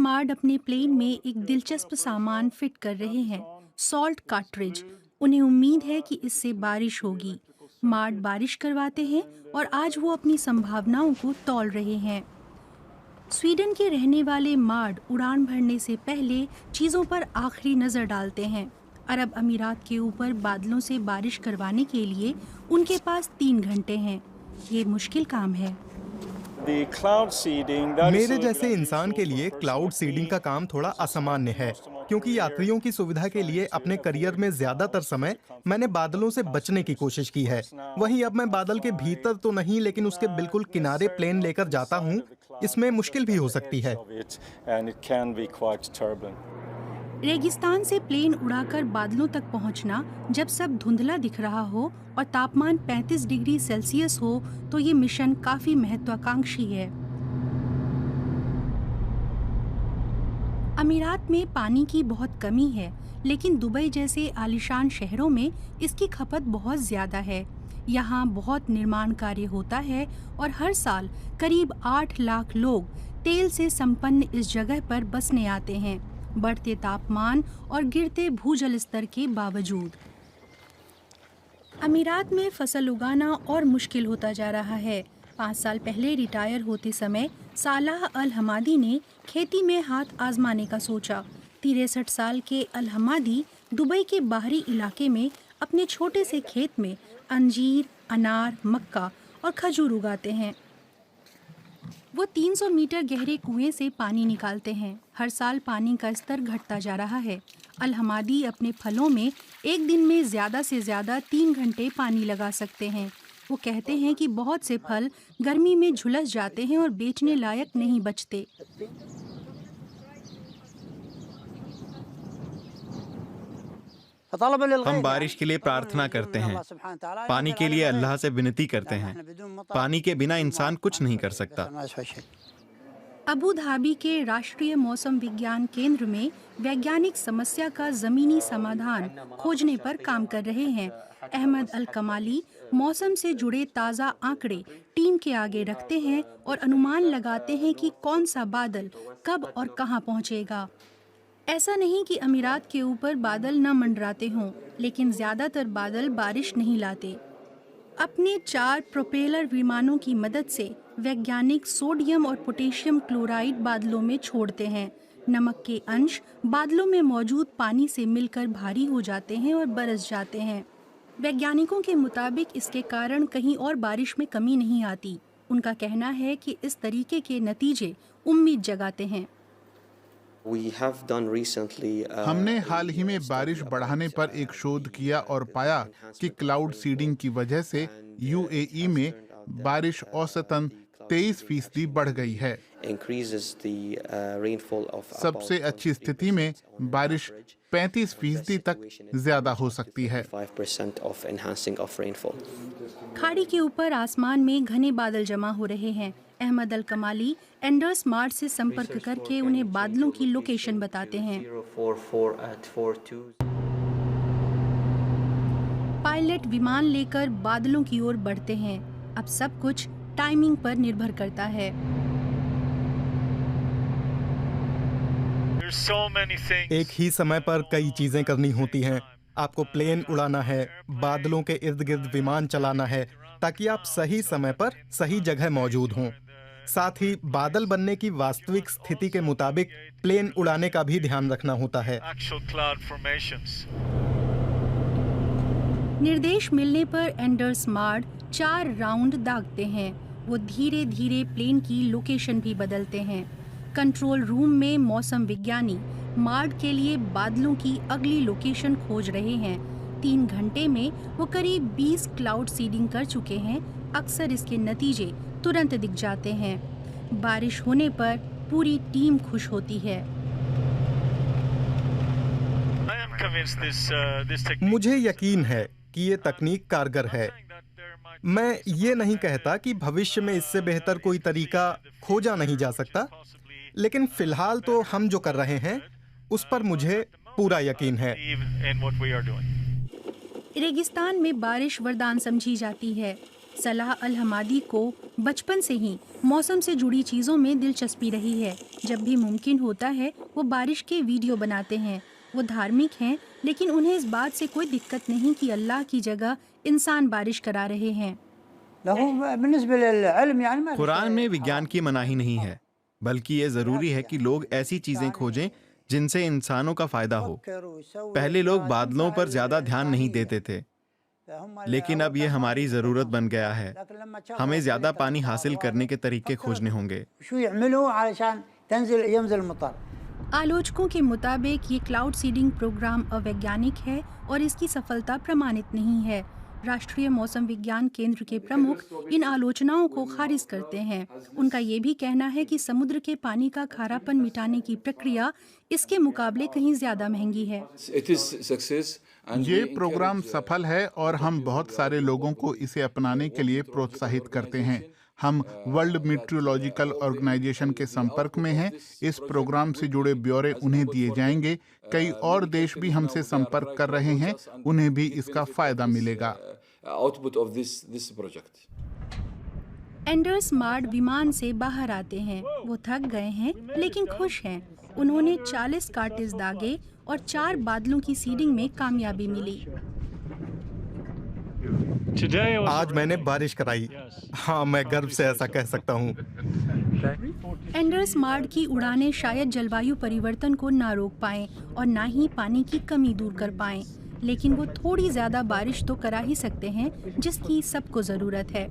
मार्ड अपने प्लेन में एक दिलचस्प सामान फिट कर रहे हैं, सॉल्ट कार्ट्रिज। उन्हें उम्मीद है कि इससे बारिश होगी। मार्ड बारिश करवाते हैं और आज वो अपनी संभावनाओं को तौल रहे हैं। स्वीडन के रहने वाले मार्ड उड़ान भरने से पहले चीज़ों पर आखिरी नज़र डालते हैं। अरब अमीरात के ऊपर बादलों से बारिश करवाने के लिए उनके पास 3 घंटे हैं। ये मुश्किल काम है। मेरे जैसे इंसान के लिए क्लाउड सीडिंग का काम थोड़ा असामान्य है, क्योंकि यात्रियों की सुविधा के लिए अपने करियर में ज्यादातर समय मैंने बादलों से बचने की कोशिश की है। वहीं अब मैं बादल के भीतर तो नहीं, लेकिन उसके बिल्कुल किनारे प्लेन लेकर जाता हूँ। इसमें मुश्किल भी हो सकती है। रेगिस्तान से प्लेन उड़ाकर बादलों तक पहुंचना, जब सब धुंधला दिख रहा हो और तापमान 35 डिग्री सेल्सियस हो, तो ये मिशन काफी महत्वाकांक्षी है। अमीरात में पानी की बहुत कमी है, लेकिन दुबई जैसे आलीशान शहरों में इसकी खपत बहुत ज्यादा है। यहाँ बहुत निर्माण कार्य होता है और हर साल करीब 8 लाख लोग तेल से संपन्न इस जगह पर बसने आते हैं, बढ़ते तापमान और गिरते भूजल स्तर के बावजूद। अमीरात में फसल उगाना और मुश्किल होता जा रहा है। 5 साल पहले रिटायर होते समय सालाह अल हमादी ने खेती में हाथ आजमाने का सोचा। 63 साल के अल हमादी दुबई के बाहरी इलाके में अपने छोटे से खेत में अंजीर, अनार, मक्का और खजूर उगाते हैं। वो 300 मीटर गहरे कुएं से पानी निकालते हैं। हर साल पानी का स्तर घटता जा रहा है। अल हमादी अपने फलों में एक दिन में ज़्यादा से ज़्यादा 3 घंटे पानी लगा सकते हैं। वो कहते हैं कि बहुत से फल गर्मी में झुलस जाते हैं और बेचने लायक नहीं बचते। हम बारिश के लिए प्रार्थना करते हैं, पानी के लिए अल्लाह से विनती करते हैं। पानी के बिना इंसान कुछ नहीं कर सकता। अबू धाबी के राष्ट्रीय मौसम विज्ञान केंद्र में वैज्ञानिक समस्या का जमीनी समाधान खोजने पर काम कर रहे हैं। अहमद अल कमाली मौसम से जुड़े ताज़ा आंकड़े टीम के आगे रखते हैं और अनुमान लगाते हैं कि कौन सा बादल कब और कहां पहुंचेगा। ऐसा नहीं कि अमीरात के ऊपर बादल न मंडराते हों, लेकिन ज्यादातर बादल बारिश नहीं लाते। अपने 4 प्रोपेलर विमानों की मदद से वैज्ञानिक सोडियम और पोटेशियम क्लोराइड बादलों में छोड़ते हैं। नमक के अंश बादलों में मौजूद पानी से मिलकर भारी हो जाते हैं और बरस जाते हैं। वैज्ञानिकों के मुताबिक इसके कारण कहीं और बारिश में कमी नहीं आती। उनका कहना है कि इस तरीके के नतीजे उम्मीद जगाते हैं। हमने हाल ही में बारिश बढ़ाने पर एक शोध किया और पाया कि क्लाउड सीडिंग की वजह से यूएई में बारिश औसतन 23% बढ़ गई है। सबसे अच्छी स्थिति में बारिश 35% तक ज्यादा हो सकती है। खाड़ी के ऊपर आसमान में घने बादल जमा हो रहे हैं। अहमद अल कमाली एंडर्स मार्ड से संपर्क करके उन्हें बादलों की लोकेशन बताते हैं। पायलट विमान लेकर बादलों की ओर बढ़ते हैं। अब सब कुछ टाइमिंग पर निर्भर करता है। एक ही समय पर कई चीजें करनी होती हैं। आपको प्लेन उड़ाना है, बादलों के इर्द गिर्द विमान चलाना है, ताकि आप सही समय पर सही जगह मौजूद हों। साथ ही बादल बनने की वास्तविक स्थिति के मुताबिक प्लेन उड़ाने का भी ध्यान रखना होता है। निर्देश मिलने पर एंडर्स मार्ड 4 राउंड दागते हैं। वो धीरे धीरे प्लेन की लोकेशन भी बदलते हैं। कंट्रोल रूम में मौसम विज्ञानी मार्ड के लिए बादलों की अगली लोकेशन खोज रहे हैं। 3 घंटे में वो करीब 20 क्लाउड सीडिंग कर चुके हैं। अक्सर इसके नतीजे तुरंत दिख जाते हैं। बारिश होने पर पूरी टीम खुश होती है। मुझे यकीन है कि ये तकनीक कारगर है। मैं ये नहीं कहता कि भविष्य में इससे बेहतर कोई तरीका खोजा नहीं जा सकता, लेकिन फिलहाल तो हम जो कर रहे हैं उस पर मुझे पूरा यकीन है। रेगिस्तान में बारिश वरदान समझी जाती है। सलाह अल हमादी को बचपन से ही मौसम से जुड़ी चीज़ों में दिलचस्पी रही है। जब भी मुमकिन होता है वो बारिश के वीडियो बनाते हैं। वो धार्मिक हैं, लेकिन उन्हें इस बात से कोई दिक्कत नहीं कि अल्लाह की जगह इंसान बारिश करा रहे हैं। कुरान में विज्ञान की मनाही नहीं है, बल्कि ये जरूरी है कि लोग ऐसी चीजें खोजें जिनसे इंसानों का फायदा हो। पहले लोग बादलों पर ज्यादा ध्यान नहीं देते थे, लेकिन अब ये हमारी जरूरत बन गया है। हमें ज्यादा पानी हासिल करने के तरीके खोजने होंगे। आलोचकों के मुताबिक ये क्लाउड सीडिंग प्रोग्राम अवैज्ञानिक है और इसकी सफलता प्रमाणित नहीं है। राष्ट्रीय मौसम विज्ञान केंद्र के प्रमुख इन आलोचनाओं को खारिज करते हैं। उनका ये भी कहना है कि समुद्र के पानी का खारापन मिटाने की प्रक्रिया इसके मुकाबले कहीं ज्यादा महंगी है। ये प्रोग्राम सफल है और हम बहुत सारे लोगों को इसे अपनाने के लिए प्रोत्साहित करते हैं। हम वर्ल्ड मीट्रोलॉजिकल ऑर्गेनाइजेशन के संपर्क में हैं। इस प्रोग्राम से जुड़े ब्यौरे उन्हें दिए जाएंगे। कई और देश भी हमसे संपर्क कर रहे हैं, उन्हें भी इसका फायदा मिलेगा। एंडर्स मार्ड विमान से बाहर आते हैं। वो थक गए हैं लेकिन खुश हैं। उन्होंने 40 कार्टेज दागे और 4 बादलों की सीडिंग में कामयाबी मिली। आज मैंने बारिश कराई। हाँ, मैं गर्व से ऐसा कह सकता हूँ। एंडर्स मार्ड की उड़ानें शायद जलवायु परिवर्तन को ना रोक पाएं और ना ही पानी की कमी दूर कर पाएं, लेकिन वो थोड़ी ज्यादा बारिश तो करा ही सकते हैं जिसकी सबको जरूरत है।